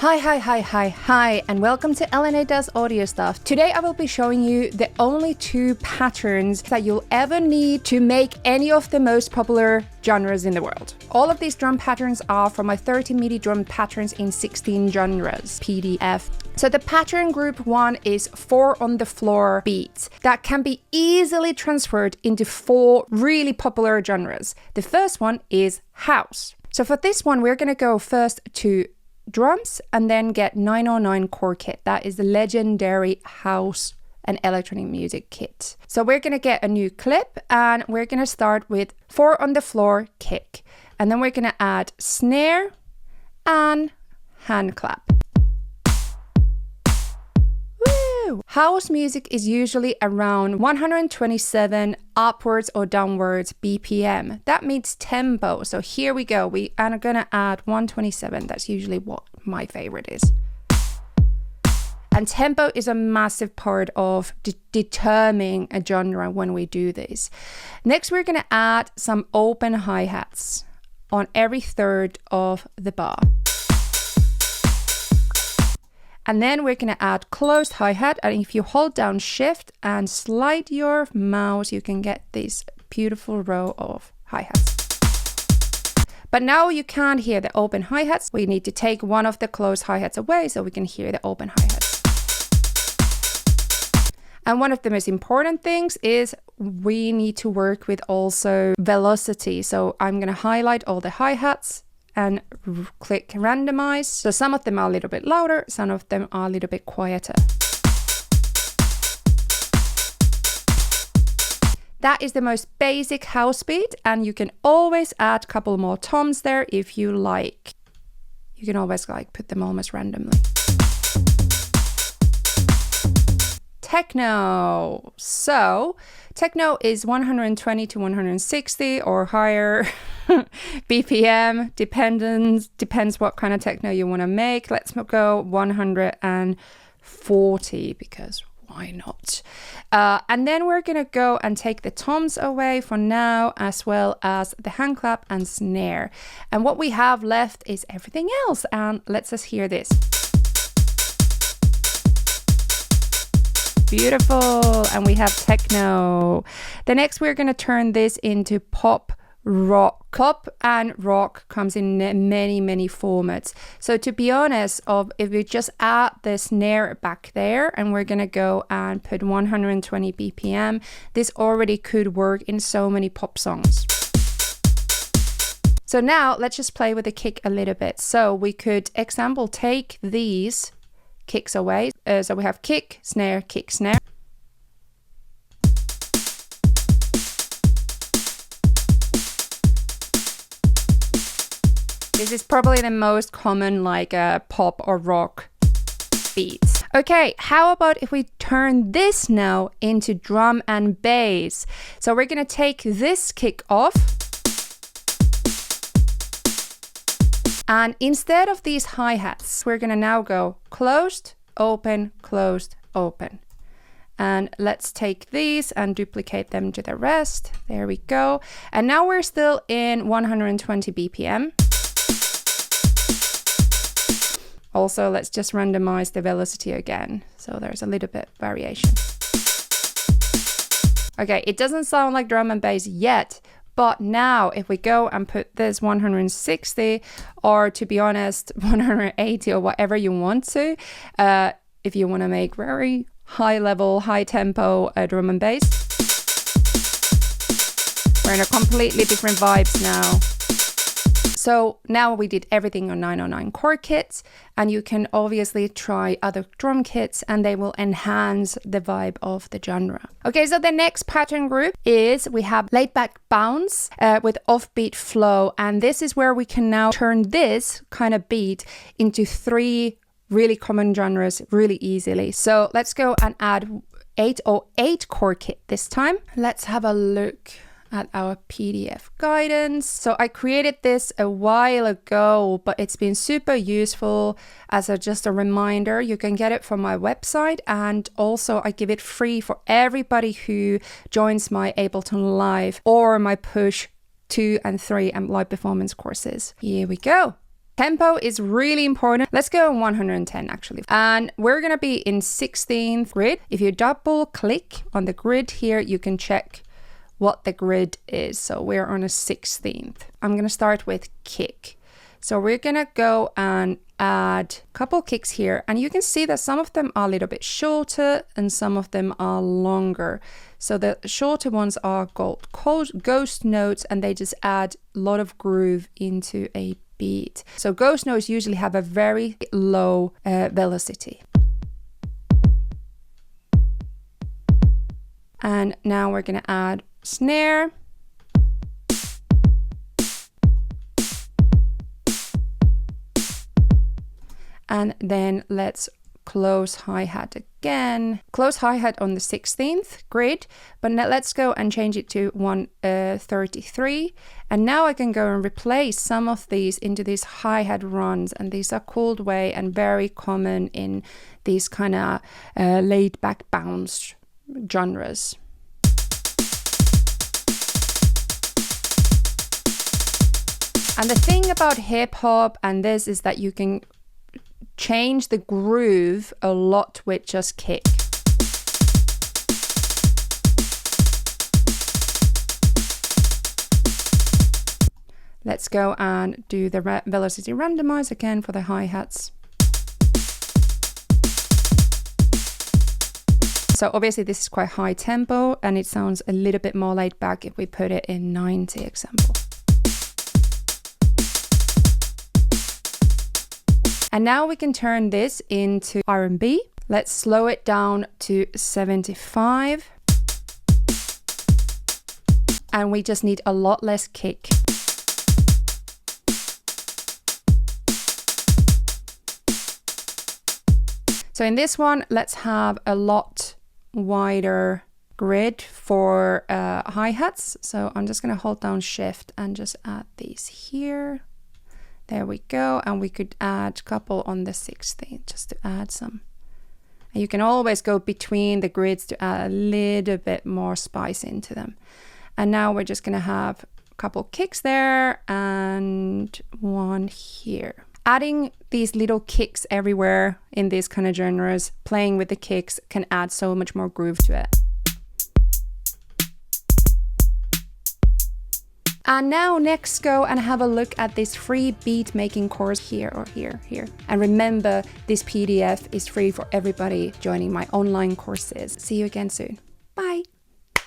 Hi, and welcome to LNA Does Audio Stuff. Today I will be showing you the only two patterns that you'll ever need to make any of the most popular genres in the world. All of these drum patterns are from my 30 MIDI drum patterns in 16 genres PDF. So the pattern group 1 is 4 on the floor beats that can be easily transferred into 4 really popular genres. The first one is house. So for this one, we're going to go first to drums and then get 909 chord kit. That is the legendary house and electronic music kit. So we're going to get a new clip and we're going to start with 4 on the floor kick. And then we're going to add snare and hand clap. Woo! House music is usually around 127 upwards or downwards BPM. That means tempo. So here we go. We are going to add 127. That's usually what my favorite is. And tempo is a massive part of determining a genre when we do this. Next, we're going to add some open hi-hats on every third of the bar. And then we're going to add closed hi-hat. And if you hold down shift and slide your mouse, you can get this beautiful row of hi-hats. But now you can't hear the open hi-hats. We need to take one of the closed hi-hats away so we can hear the open hi-hats. And one of the most important things is we need to work with also velocity. So I'm going to highlight all the hi-hats and click randomize. So some of them are a little bit louder, some of them are a little bit quieter. That is the most basic house beat, and you can always add a couple more toms there if you like. You can always put them almost randomly. Techno. So techno is 120 to 160 or higher BPM, depends what kind of techno you want to make. Let's go 140 because why not? And then we're going to go and take the toms away for now, as well as the hand clap and snare. And what we have left is everything else. And let's just hear this. Beautiful. And we have techno. The next, we're going to turn this into pop rock. Pop and rock comes in many formats. So to be honest, if we just add the snare back there and we're going to go and put 120 BPM, this already could work in so many pop songs. So now let's just play with the kick a little bit. So we could, example, take these kicks away. So we have kick, snare, kick, snare. This is probably the most common pop or rock beats. Okay, how about if we turn this now into drum and bass? So we're going to take this kick off. And instead of these hi-hats, we're going to now go closed, open, closed, open. And let's take these and duplicate them to the rest. There we go. And now we're still in 120 BPM. Also, let's just randomize the velocity again. So there's a little bit variation. Okay, it doesn't sound like drum and bass yet, but now if we go and put this 160, or to be honest, 180 or whatever you want to, if you want to make very high level, high tempo drum and bass, we're in a completely different vibes now. So now we did everything on 909 chord kits, and you can obviously try other drum kits and they will enhance the vibe of the genre. Okay, so the next pattern group is we have laid back bounce with offbeat flow, and this is where we can now turn this kind of beat into 3 really common genres really easily. So let's go and add 808 chord kit this time. Let's have a look at our PDF guidance. So I created this a while ago, but it's been super useful as just a reminder. You can get it from my website, and also I give it free for everybody who joins my Ableton Live or my Push 2 and 3 and live performance courses. Here we go. Tempo is really important. Let's go on 110 actually. And we're gonna be in 16th grid. If you double click on the grid here, you can check what the grid is. So we're on a 16th. I'm gonna start with kick. So we're gonna go and add a couple kicks here, and you can see that some of them are a little bit shorter and some of them are longer. So the shorter ones are called ghost notes, and they just add a lot of groove into a beat. So ghost notes usually have a very low velocity. And now we're gonna add snare. And then let's close hi-hat again. Close hi-hat on the 16th grid, but now let's go and change it to 133. And now I can go and replace some of these into these hi-hat runs. And these are cooled way and very common in these kind of laid back bounce genres. And the thing about hip hop and this is that you can change the groove a lot with just kick. Let's go and do the velocity randomize again for the hi-hats. So obviously this is quite high tempo and it sounds a little bit more laid back if we put it in 90 example. And now we can turn this into R&B. Let's slow it down to 75. And we just need a lot less kick. So in this one, let's have a lot wider grid for hi-hats. So I'm just gonna hold down Shift and just add these here. There we go, and we could add a couple on the 16th just to add some. And you can always go between the grids to add a little bit more spice into them. And now we're just gonna have a couple kicks there and one here. Adding these little kicks everywhere in these kind of genres, playing with the kicks can add so much more groove to it. And now next go and have a look at this free beat making course here or here. And remember, this PDF is free for everybody joining my online courses. See you again soon.